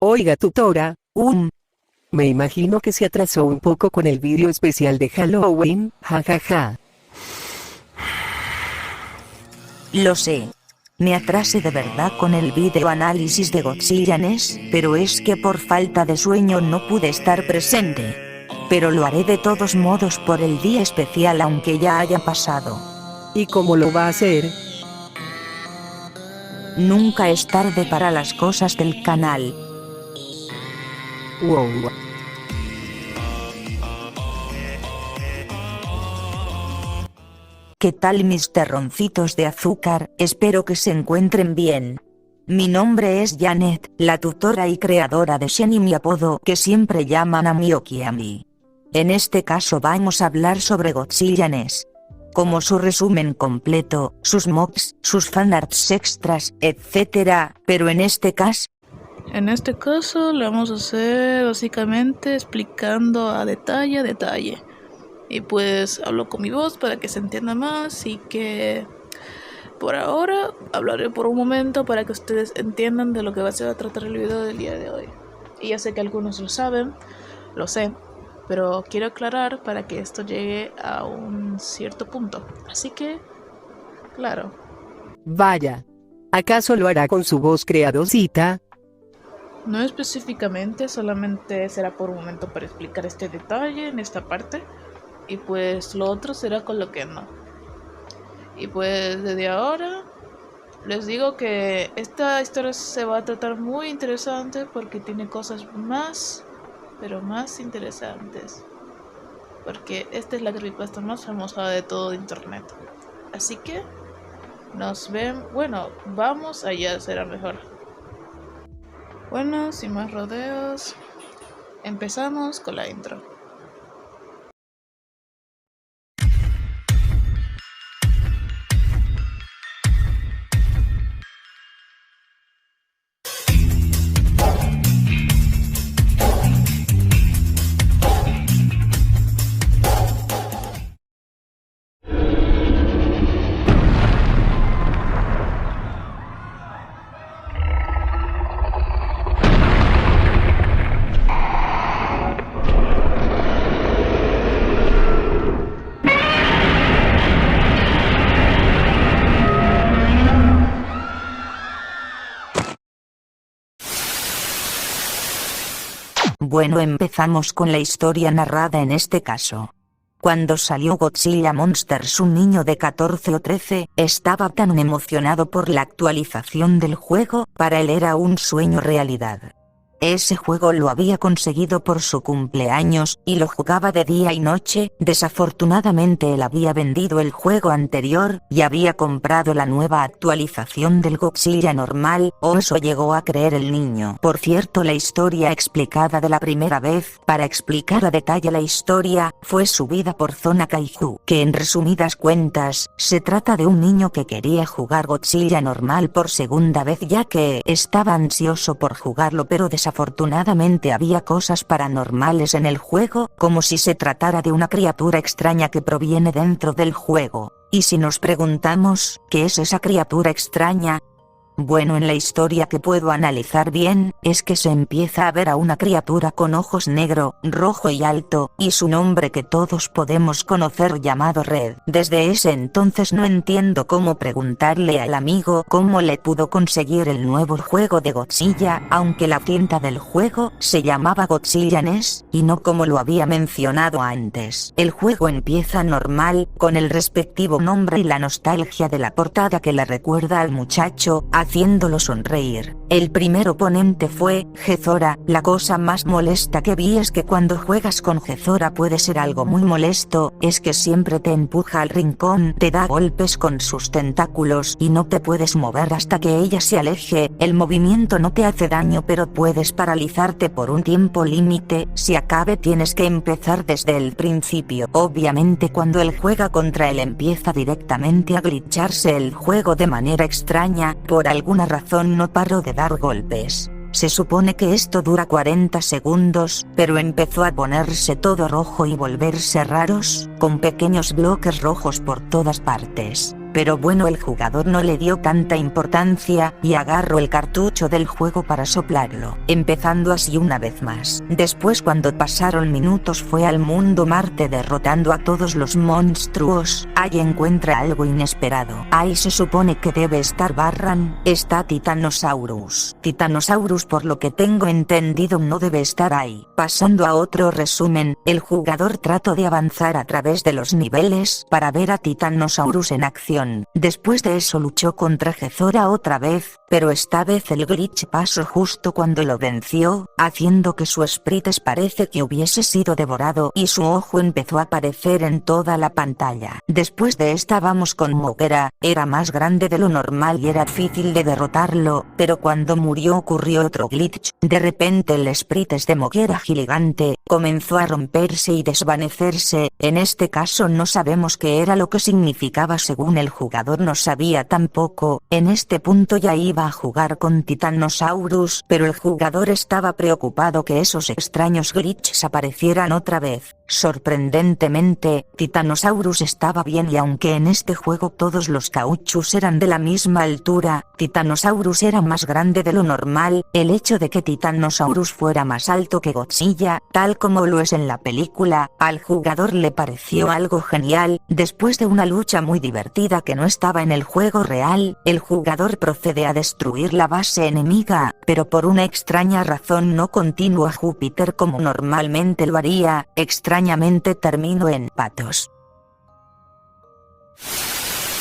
Oiga, tutora, me imagino que se atrasó un poco con el vídeo especial de Halloween, jajaja. Lo sé. Me atrasé de verdad con el video análisis de Godzilla NES, pero es que por falta de sueño no pude estar presente. Pero lo haré de todos modos por el día especial aunque ya haya pasado. ¿Y cómo lo va a hacer? Nunca es tarde para las cosas del canal. Wow. ¿Qué tal mis terroncitos de azúcar? Espero que se encuentren bien. Mi nombre es Janet, la tutora y creadora de Shen y mi apodo que siempre llaman a Miyoki. En este caso vamos a hablar sobre Godzilla NES. Como su resumen completo, sus mocks, sus fanarts extras, etc. Pero en este caso lo vamos a hacer básicamente explicando a detalle. Y pues hablo con mi voz para que se entienda más y que por ahora hablaré por un momento para que ustedes entiendan de lo que va a tratar el video del día de hoy. Y ya sé que algunos lo saben, lo sé, pero quiero aclarar para que esto llegue a un cierto punto. Así que, claro. Vaya. ¿Acaso lo hará con su voz creadosita? No específicamente, solamente será por un momento para explicar este detalle en esta parte. Y pues lo otro será con lo que no. Y pues desde ahora les digo que esta historia se va a tratar muy interesante porque tiene cosas más, pero más interesantes. Porque esta es la creepypasta más famosa de todo internet. Así que vamos allá, será mejor. Bueno, sin más rodeos, empezamos con la intro. Bueno, empezamos con la historia narrada en este caso. Cuando salió Godzilla Monsters, un niño de 14 o 13 estaba tan emocionado por la actualización del juego, para él era un sueño realidad. Ese juego lo había conseguido por su cumpleaños, y lo jugaba de día y noche. Desafortunadamente él había vendido el juego anterior, y había comprado la nueva actualización del Godzilla normal, o eso llegó a creer el niño. Por cierto, la historia explicada de la primera vez, para explicar a detalle la historia, fue subida por Zona Kaiju, que en resumidas cuentas, se trata de un niño que quería jugar Godzilla normal por segunda vez ya que estaba ansioso por jugarlo, pero desafortunadamente había cosas paranormales en el juego, como si se tratara de una criatura extraña que proviene dentro del juego. Y si nos preguntamos, ¿qué es esa criatura extraña? Bueno, en la historia que puedo analizar bien, es que se empieza a ver a una criatura con ojos negro, rojo y alto, y su nombre que todos podemos conocer llamado Red. Desde ese entonces no entiendo cómo preguntarle al amigo cómo le pudo conseguir el nuevo juego de Godzilla, aunque la tinta del juego se llamaba Godzilla NES, y no como lo había mencionado antes. El juego empieza normal, con el respectivo nombre y la nostalgia de la portada que le recuerda al muchacho, haciéndolo sonreír. El primer oponente fue Gezora. La cosa más molesta que vi es que cuando juegas con Gezora puede ser algo muy molesto, es que siempre te empuja al rincón, te da golpes con sus tentáculos y no te puedes mover hasta que ella se aleje. El movimiento no te hace daño, pero puedes paralizarte por un tiempo límite. Si acabe tienes que empezar desde el principio. Obviamente cuando él juega contra él empieza directamente a glitcharse el juego de manera extraña. Por alguna razón no paró de dar golpes. Se supone que esto dura 40 segundos, pero empezó a ponerse todo rojo y volverse raros, con pequeños bloques rojos por todas partes. Pero bueno, el jugador no le dio tanta importancia y agarró el cartucho del juego para soplarlo, empezando así una vez más. Después, cuando pasaron minutos, fue al mundo Marte derrotando a todos los monstruos. Ahí encuentra algo inesperado. Ahí se supone que debe estar Barran. Está Titanosaurus. Titanosaurus, por lo que tengo entendido, no debe estar ahí. Pasando a otro resumen, el jugador trató de avanzar a través de los niveles para ver a Titanosaurus en acción. Después de eso luchó contra Gezora otra vez, pero esta vez el glitch pasó justo cuando lo venció, haciendo que su sprite parece que hubiese sido devorado y su ojo empezó a aparecer en toda la pantalla. Después de esta vamos con Moguera. Era más grande de lo normal y era difícil de derrotarlo, pero cuando murió ocurrió otro glitch. De repente el sprite de Moguera gigante comenzó a romperse y desvanecerse. En este caso no sabemos qué era lo que significaba, según el jugador no sabía tampoco. En este punto ya iba a jugar con Titanosaurus, pero el jugador estaba preocupado que esos extraños glitches aparecieran otra vez. Sorprendentemente, Titanosaurus estaba bien, y aunque en este juego todos los cauchus eran de la misma altura, Titanosaurus era más grande de lo normal. El hecho de que Titanosaurus fuera más alto que Godzilla, tal como lo es en la película, al jugador le pareció algo genial. Después de una lucha muy divertida que no estaba en el juego real, el jugador procede a destruir la base enemiga, pero por una extraña razón no continúa Júpiter como normalmente lo haría. Extrañamente terminó en Patos.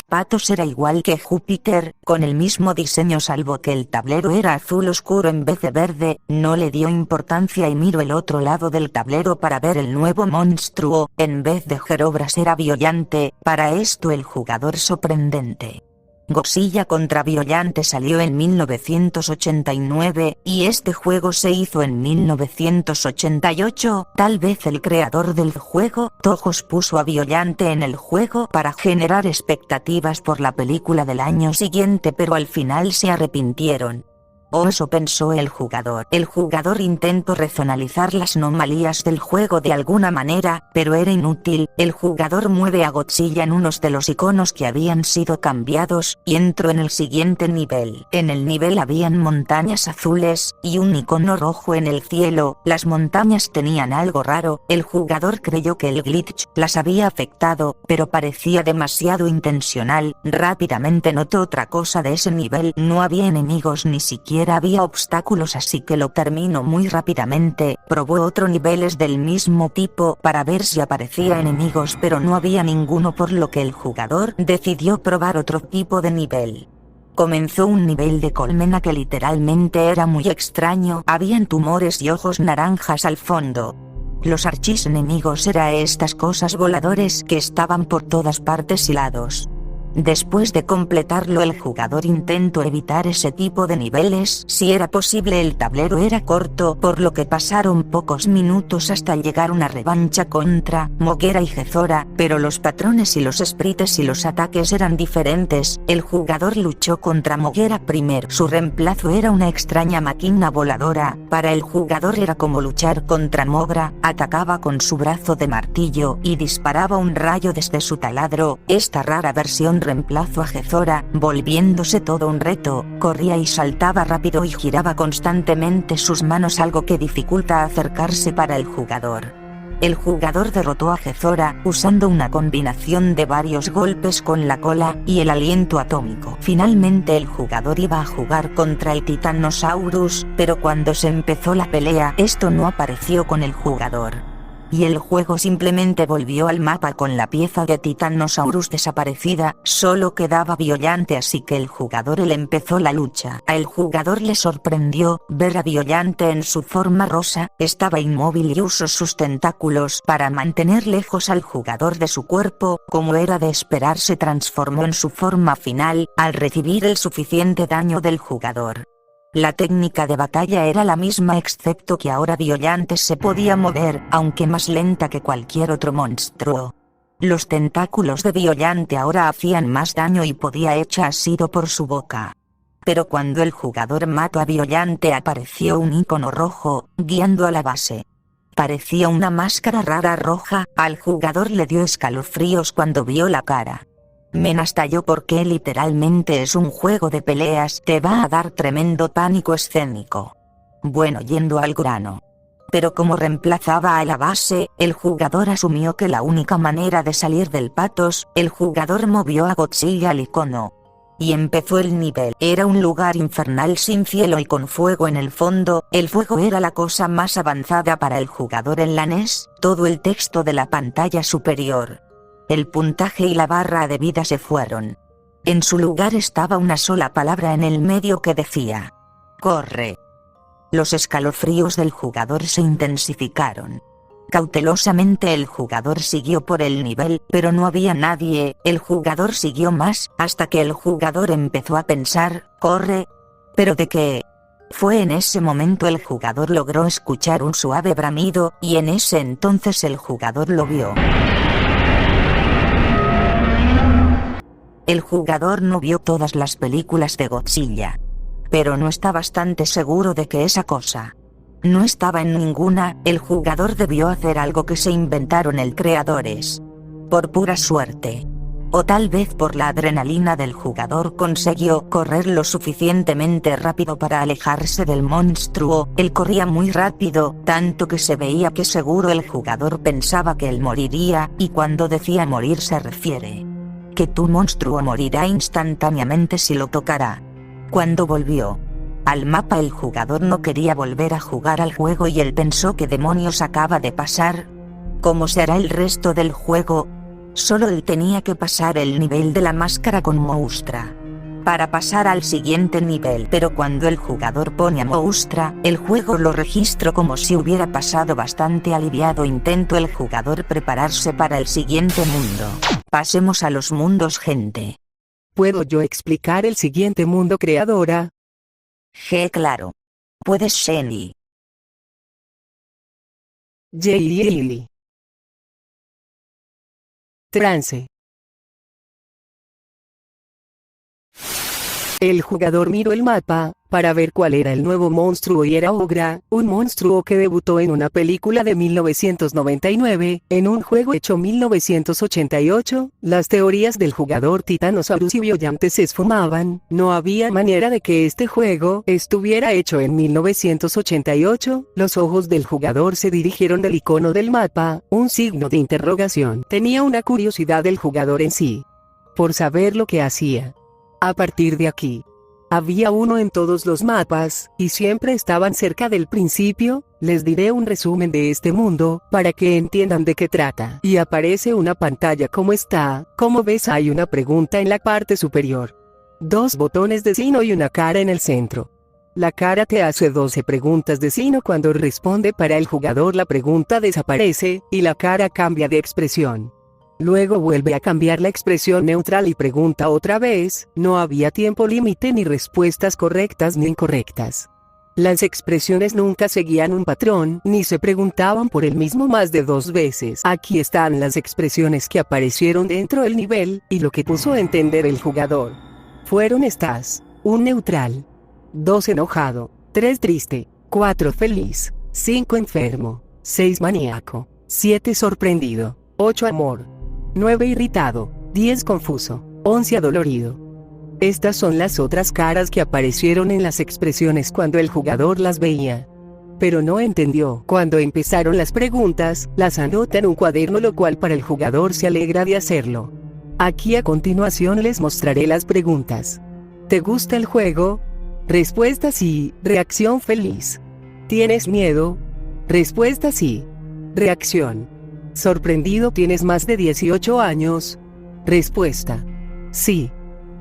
Patos era igual que Júpiter, con el mismo diseño salvo que el tablero era azul oscuro en vez de verde. No le dio importancia y miró el otro lado del tablero para ver el nuevo monstruo. En vez de Gerobras era Biollante. Para esto el jugador sorprendente. Godzilla contra Biollante salió en 1989, y este juego se hizo en 1988. Tal vez el creador del juego, Tojos, puso a Biollante en el juego para generar expectativas por la película del año siguiente, pero al final se arrepintieron. O eso pensó el jugador. El jugador intentó racionalizar las anomalías del juego de alguna manera, pero era inútil. El jugador mueve a Godzilla en unos de los iconos que habían sido cambiados, y entró en el siguiente nivel. En el nivel habían montañas azules, y un icono rojo en el cielo. Las montañas tenían algo raro. El jugador creyó que el glitch las había afectado, pero parecía demasiado intencional. Rápidamente notó otra cosa de ese nivel. No había enemigos, ni siquiera había obstáculos, así que lo terminó muy rápidamente. Probó otros niveles del mismo tipo para ver si aparecía enemigos, pero no había ninguno, por lo que el jugador decidió probar otro tipo de nivel. Comenzó un nivel de colmena que literalmente era muy extraño. Habían tumores y ojos naranjas al fondo. Los archis enemigos eran estas cosas voladores que estaban por todas partes y lados. Después de completarlo, el jugador intentó evitar ese tipo de niveles si era posible. El tablero era corto, por lo que pasaron pocos minutos hasta llegar una revancha contra Moguera y Gezora, pero los patrones y los sprites y los ataques eran diferentes. El jugador luchó contra Moguera primero. Su reemplazo era una extraña máquina voladora. Para el jugador era como luchar contra Moguera. Atacaba con su brazo de martillo y disparaba un rayo desde su taladro. Esta rara versión reemplazó a Gezora, volviéndose todo un reto. Corría y saltaba rápido y giraba constantemente sus manos, algo que dificulta acercarse para el jugador. El jugador derrotó a Gezora usando una combinación de varios golpes con la cola y el aliento atómico. Finalmente el jugador iba a jugar contra el Titanosaurus, pero cuando se empezó la pelea, esto no apareció con el jugador. Y el juego simplemente volvió al mapa con la pieza de Titanosaurus desaparecida. Solo quedaba Biollante, así que el jugador empezó la lucha. A el jugador le sorprendió ver a Biollante en su forma rosa. Estaba inmóvil y usó sus tentáculos para mantener lejos al jugador de su cuerpo. Como era de esperar, se transformó en su forma final al recibir el suficiente daño del jugador. La técnica de batalla era la misma, excepto que ahora Biollante se podía mover, aunque más lenta que cualquier otro monstruo. Los tentáculos de Biollante ahora hacían más daño y podía echar ácido por su boca. Pero cuando el jugador mató a Biollante, apareció un icono rojo, guiando a la base. Parecía una máscara rara roja. Al jugador le dio escalofríos cuando vio la cara. Men, hasta yo, porque literalmente es un juego de peleas, te va a dar tremendo pánico escénico. Bueno, yendo al grano. Pero como reemplazaba a la base, el jugador asumió que la única manera de salir del patos, el jugador movió a Godzilla al icono. Y empezó el nivel. Era un lugar infernal sin cielo y con fuego en el fondo. El fuego era la cosa más avanzada para el jugador en la NES, todo el texto de la pantalla superior. El puntaje y la barra de vida se fueron. En su lugar estaba una sola palabra en el medio que decía: corre. Los escalofríos del jugador se intensificaron. Cautelosamente el jugador siguió por el nivel, pero no había nadie. El jugador siguió más, hasta que el jugador empezó a pensar: corre. ¿Pero de qué? Fue en ese momento el jugador logró escuchar un suave bramido, y en ese entonces el jugador lo vio. El jugador no vio todas las películas de Godzilla, pero no está bastante seguro de que esa cosa no estaba en ninguna. El jugador debió hacer algo que se inventaron el creadores. Por pura suerte, o tal vez por la adrenalina del jugador, consiguió correr lo suficientemente rápido para alejarse del monstruo. Él corría muy rápido, tanto que se veía que seguro el jugador pensaba que él moriría, y cuando decía morir se refiere que tu monstruo morirá instantáneamente si lo tocará. Cuando volvió al mapa, el jugador no quería volver a jugar al juego y él pensó: ¿qué demonios acaba de pasar? ¿Cómo será el resto del juego? Solo él tenía que pasar el nivel de la máscara con Moustra para pasar al siguiente nivel, pero cuando el jugador pone a Moustra, el juego lo registró como si hubiera pasado. Bastante aliviado intentó el jugador prepararse para el siguiente mundo. Pasemos a los mundos, gente. ¿Puedo yo explicar el siguiente mundo, creadora? Claro. Puedes, Shenny. Lily. Trance. El jugador miró el mapa para ver cuál era el nuevo monstruo y era Ogra, un monstruo que debutó en una película de 1999, en un juego hecho 1988. Las teorías del jugador Titanosaurus y Biollante se esfumaban. No había manera de que este juego estuviera hecho en 1988. Los ojos del jugador se dirigieron del icono del mapa, un signo de interrogación. Tenía una curiosidad del jugador en sí, por saber lo que hacía. A partir de aquí, había uno en todos los mapas, y siempre estaban cerca del principio. Les diré un resumen de este mundo, para que entiendan de qué trata. Y aparece una pantalla como esta. Como ves, hay una pregunta en la parte superior, 2 botones de signo y una cara en el centro. La cara te hace 12 preguntas de signo. Cuando responde para el jugador, la pregunta desaparece, y la cara cambia de expresión. Luego vuelve a cambiar la expresión neutral y pregunta otra vez. No había tiempo límite ni respuestas correctas ni incorrectas. Las expresiones nunca seguían un patrón, ni se preguntaban por el mismo más de 2 veces. Aquí están las expresiones que aparecieron dentro del nivel, y lo que puso a entender el jugador. Fueron estas: 1 neutral, 2 enojado, 3 triste, 4 feliz, 5 enfermo, 6 maníaco, 7 sorprendido, 8 amor, 9 irritado, 10 confuso, 11 adolorido. Estas son las otras caras que aparecieron en las expresiones cuando el jugador las veía. Pero no entendió. Cuando empezaron las preguntas, las anota en un cuaderno, lo cual para el jugador se alegra de hacerlo. Aquí a continuación les mostraré las preguntas. ¿Te gusta el juego? Respuesta sí. Reacción feliz. ¿Tienes miedo? Respuesta sí. Reacción: sorprendido. ¿Tienes más de 18 años? Respuesta: sí.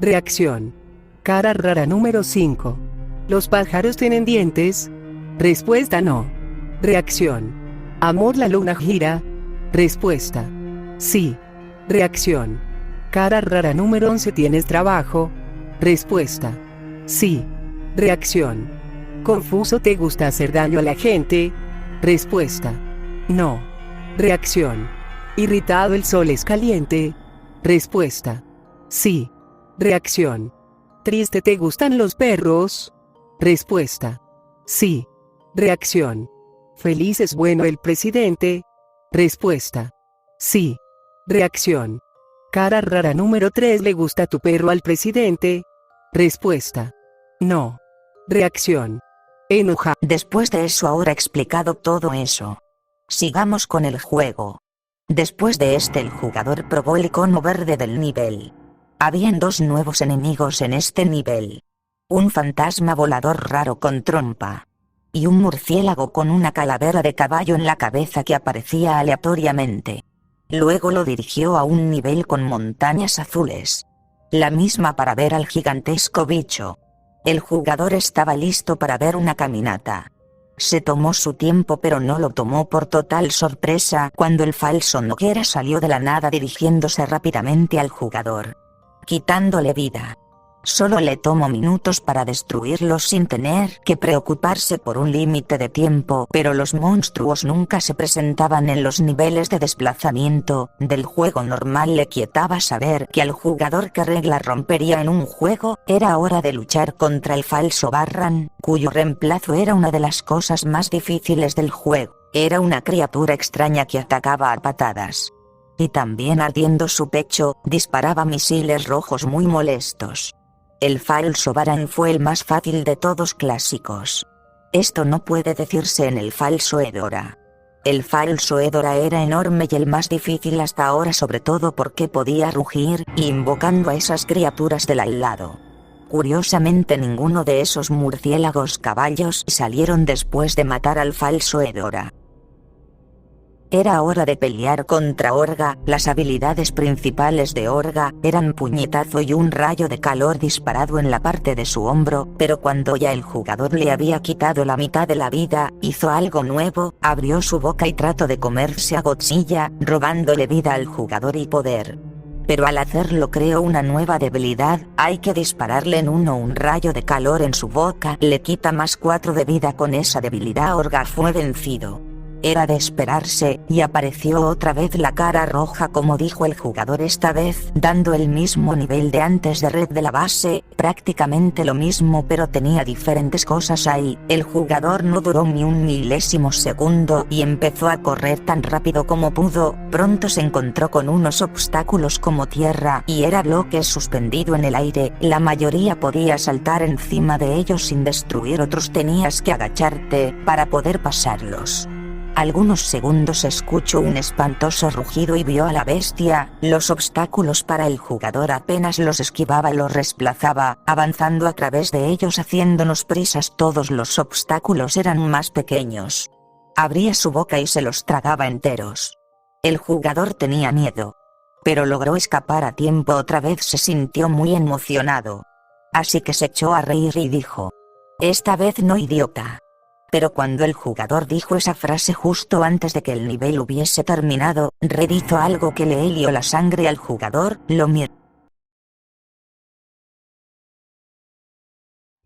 Reacción: cara rara. Número 5. ¿Los pájaros tienen dientes? Respuesta: no. Reacción: amor, la luna gira. Respuesta: sí. Reacción: cara rara. Número 11. ¿Tienes trabajo? Respuesta: sí. Reacción: confuso. ¿Te gusta hacer daño a la gente? Respuesta: no. Reacción: irritado. ¿El sol es caliente? Respuesta: sí. Reacción: triste. ¿Te gustan los perros? Respuesta: sí. Reacción: feliz. ¿Es bueno el presidente? Respuesta: sí. Reacción: Cara rara número 3. ¿Le gusta tu perro al presidente? Respuesta. No. Reacción. Enoja. Después de eso, ahora explicado todo eso, sigamos con el juego. Después de el jugador probó el icono verde del nivel. Habían dos nuevos enemigos en este nivel. Un fantasma volador raro con trompa. Y un murciélago con una calavera de caballo en la cabeza que aparecía aleatoriamente. Luego lo dirigió a un nivel con montañas azules. La misma para ver al gigantesco bicho. El jugador estaba listo para ver una caminata. Se tomó su tiempo, pero no lo tomó por total sorpresa cuando el falso Noguera salió de la nada dirigiéndose rápidamente al jugador, quitándole vida. Solo le tomó minutos para destruirlo sin tener que preocuparse por un límite de tiempo, pero los monstruos nunca se presentaban en los niveles de desplazamiento del juego normal. Le quietaba saber que al jugador que regla rompería en un juego. Era hora de luchar contra el falso Barran, cuyo reemplazo era una de las cosas más difíciles del juego. Era una criatura extraña que atacaba a patadas. Y también ardiendo su pecho, disparaba misiles rojos muy molestos. El falso Baran fue el más fácil de todos clásicos. Esto no puede decirse en el falso Edora. El falso Edora era enorme y el más difícil hasta ahora, sobre todo porque podía rugir, invocando a esas criaturas del al lado. Curiosamente, ninguno de esos murciélagos caballos salieron después de matar al falso Edora. Era hora de pelear contra Orga. Las habilidades principales de Orga eran puñetazo y un rayo de calor disparado en la parte de su hombro, pero cuando ya el jugador le había quitado la mitad de la vida, hizo algo nuevo, abrió su boca y trató de comerse a Godzilla, robándole vida al jugador y poder. Pero al hacerlo creó una nueva debilidad. Hay que dispararle en uno un rayo de calor en su boca, le quita más 4 de vida. Con esa debilidad Orga fue vencido. Era de esperarse, y apareció otra vez la cara roja, como dijo el jugador, esta vez dando el mismo nivel de antes de red de la base, prácticamente lo mismo, pero tenía diferentes cosas ahí. El jugador no duró ni un milésimo segundo y empezó a correr tan rápido como pudo. Pronto se encontró con unos obstáculos como tierra y era bloques suspendido en el aire. La mayoría podía saltar encima de ellos sin destruir, otros tenías que agacharte para poder pasarlos. Algunos segundos escuchó un espantoso rugido y vio a la bestia. Los obstáculos para el jugador apenas los esquivaba, los desplazaba, avanzando a través de ellos, haciéndonos prisas. Todos los obstáculos eran más pequeños. Abría su boca y se los tragaba enteros. El jugador tenía miedo, pero logró escapar a tiempo. Otra vez se sintió muy emocionado. Así que se echó a reír y dijo: "Esta vez no, idiota". Pero cuando el jugador dijo esa frase justo antes de que el nivel hubiese terminado, Red hizo algo que le heló la sangre al jugador, lo miró.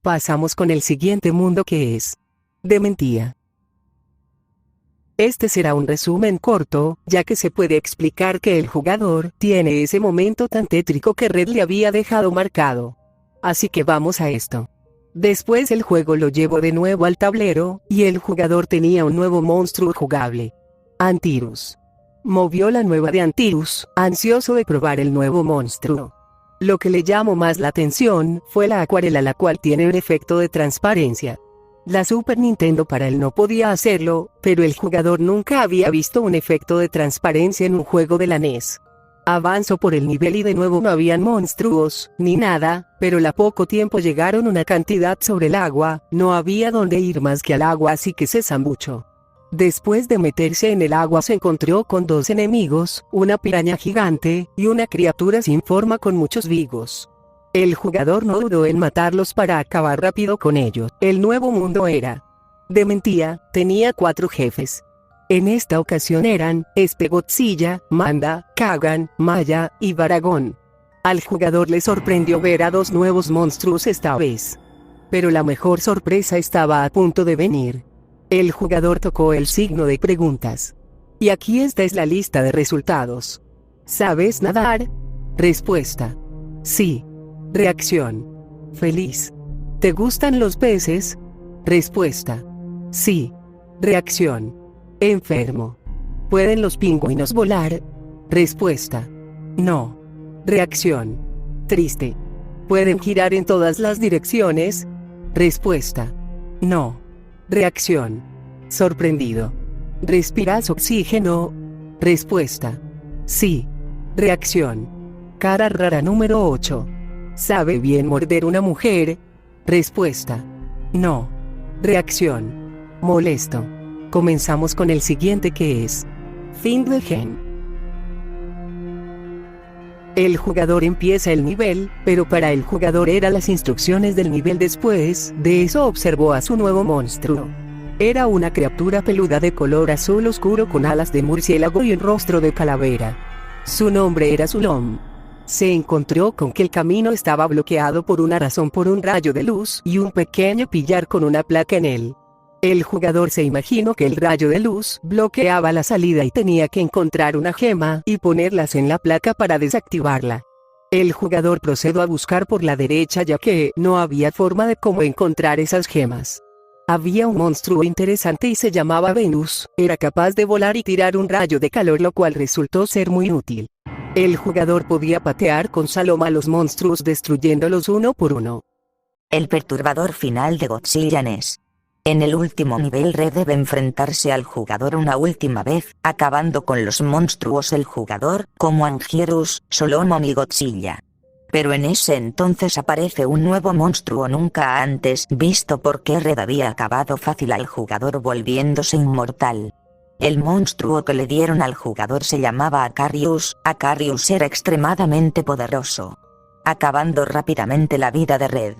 Pasamos con el siguiente mundo, que es Dementía. Este será un resumen corto, ya que se puede explicar que el jugador tiene ese momento tan tétrico que Red le había dejado marcado. Así que vamos a esto. Después el juego lo llevó de nuevo al tablero, y el jugador tenía un nuevo monstruo jugable. Antirus. Movió la nueva de Antirus, ansioso de probar el nuevo monstruo. Lo que le llamó más la atención fue la acuarela, la cual tiene un efecto de transparencia. La Super Nintendo para él no podía hacerlo, pero el jugador nunca había visto un efecto de transparencia en un juego de la NES. Avanzó por el nivel y de nuevo no habían monstruos, ni nada, pero a poco tiempo llegaron una cantidad sobre el agua. No había donde ir más que al agua, así que se zambuchó. Después de meterse en el agua se encontró con 2 enemigos, una piraña gigante, y una criatura sin forma con muchos vigos. El jugador no dudó en matarlos para acabar rápido con ellos. El nuevo mundo Dementía, tenía 4 jefes. En esta ocasión eran Godzilla, Manda, Kagan, Maya y Baragón. Al jugador le sorprendió ver a 2 nuevos monstruos esta vez. Pero la mejor sorpresa estaba a punto de venir. El jugador tocó el signo de preguntas. Y aquí esta es la lista de resultados. ¿Sabes nadar? Respuesta: sí. Reacción: feliz. ¿Te gustan los peces? Respuesta: sí. Reacción: enfermo. ¿Pueden los pingüinos volar? Respuesta: no. Reacción. Triste. ¿Pueden girar en todas las direcciones? Respuesta. No. Reacción. Sorprendido. ¿Respiras oxígeno? Respuesta. Sí. Reacción. Cara rara número 8. ¿Sabe bien morder una mujer? Respuesta. No. Reacción. Molesto. Comenzamos con el siguiente, que es Fin de Gen. El jugador empieza el nivel, pero para el jugador eran las instrucciones del nivel. Después de eso observó a su nuevo monstruo. Era una criatura peluda de color azul oscuro con alas de murciélago y el rostro de calavera. Su nombre era Zulom. Se encontró con que el camino estaba bloqueado por una razón, por un rayo de luz y un pequeño pillar con una placa en él. El jugador se imaginó que el rayo de luz bloqueaba la salida y tenía que encontrar una gema y ponerlas en la placa para desactivarla. El jugador procedió a buscar por la derecha, ya que no había forma de cómo encontrar esas gemas. Había un monstruo interesante y se llamaba Venus. Era capaz de volar y tirar un rayo de calor, lo cual resultó ser muy útil. El jugador podía patear con Salom a los monstruos destruyéndolos uno por uno. El perturbador final de Godzilla NES. En el último nivel, Red debe enfrentarse al jugador una última vez, acabando con los monstruos el jugador, como Anguirus, Solomon y Godzilla. Pero en ese entonces aparece un nuevo monstruo nunca antes visto, porque Red había acabado fácil al jugador volviéndose inmortal. El monstruo que le dieron al jugador se llamaba Acarius. Acarius era extremadamente poderoso, acabando rápidamente la vida de Red,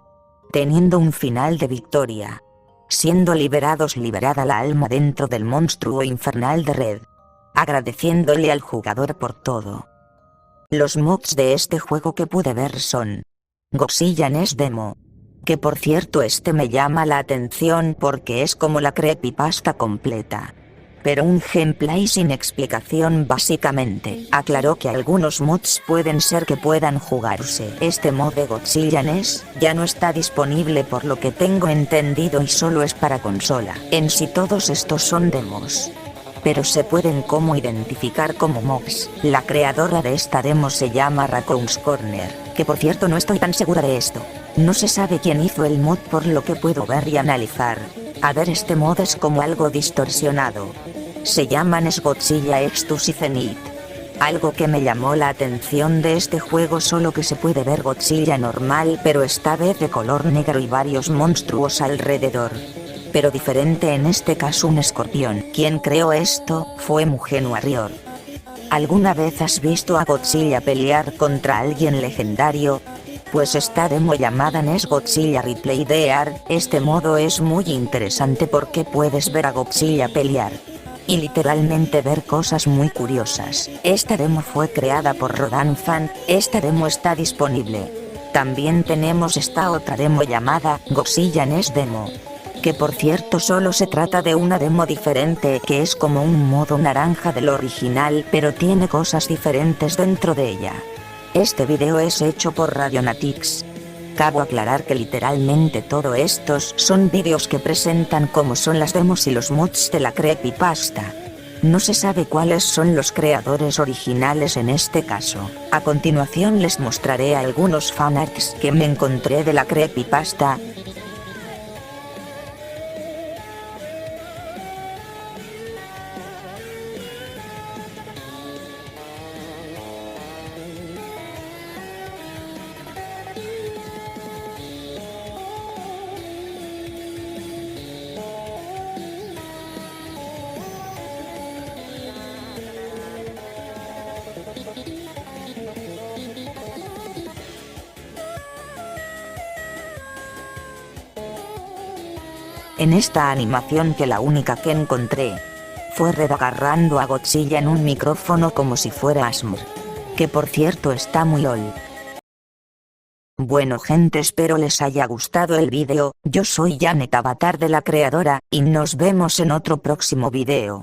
teniendo un final de victoria, siendo liberada la alma dentro del monstruo infernal de Red, agradeciéndole al jugador por todo. Los mods de este juego que pude ver son Godzilla NES Demo, que por cierto me llama la atención porque es como la creepypasta completa, pero un gameplay sin explicación básicamente. Aclaró que algunos mods pueden ser que puedan jugarse. Este mod de Godzilla NES ya no está disponible por lo que tengo entendido y solo es para consola. En sí todos estos son demos, pero se pueden como identificar como mods. La creadora de esta demo se llama Raccoon's Corner, que por cierto no estoy tan segura de esto. No se sabe quién hizo el mod por lo que puedo ver y analizar. A ver, este mod es como algo distorsionado. Se llama NES Godzilla X-2 Zenith. Algo que me llamó la atención de este juego solo que se puede ver Godzilla normal, pero esta vez de color negro y varios monstruos alrededor. Pero diferente, en este caso un escorpión. Quien creó esto fue Mugen Warrior. ¿Alguna vez has visto a Godzilla pelear contra alguien legendario? Pues esta demo llamada NES Godzilla Replay DR, este modo es muy interesante porque puedes ver a Godzilla pelear y literalmente ver cosas muy curiosas. Esta demo fue creada por Rodan Fan. Esta demo está disponible. También tenemos esta otra demo llamada Godzilla NES Demo, que por cierto solo se trata de una demo diferente, que es como un modo naranja del original, pero tiene cosas diferentes dentro de ella. Este video es hecho por Radionatics. Cabe aclarar que literalmente todo estos son vídeos que presentan cómo son las demos y los mods de la creepypasta. No se sabe cuáles son los creadores originales en este caso. A continuación les mostraré algunos fanarts que me encontré de la creepypasta. En esta animación, que la única que encontré fue Red agarrando a Godzilla en un micrófono como si fuera Asmr, que por cierto está muy ol. Bueno gente, espero les haya gustado el vídeo. Yo soy Janet Avatar de la creadora, y nos vemos en otro próximo vídeo.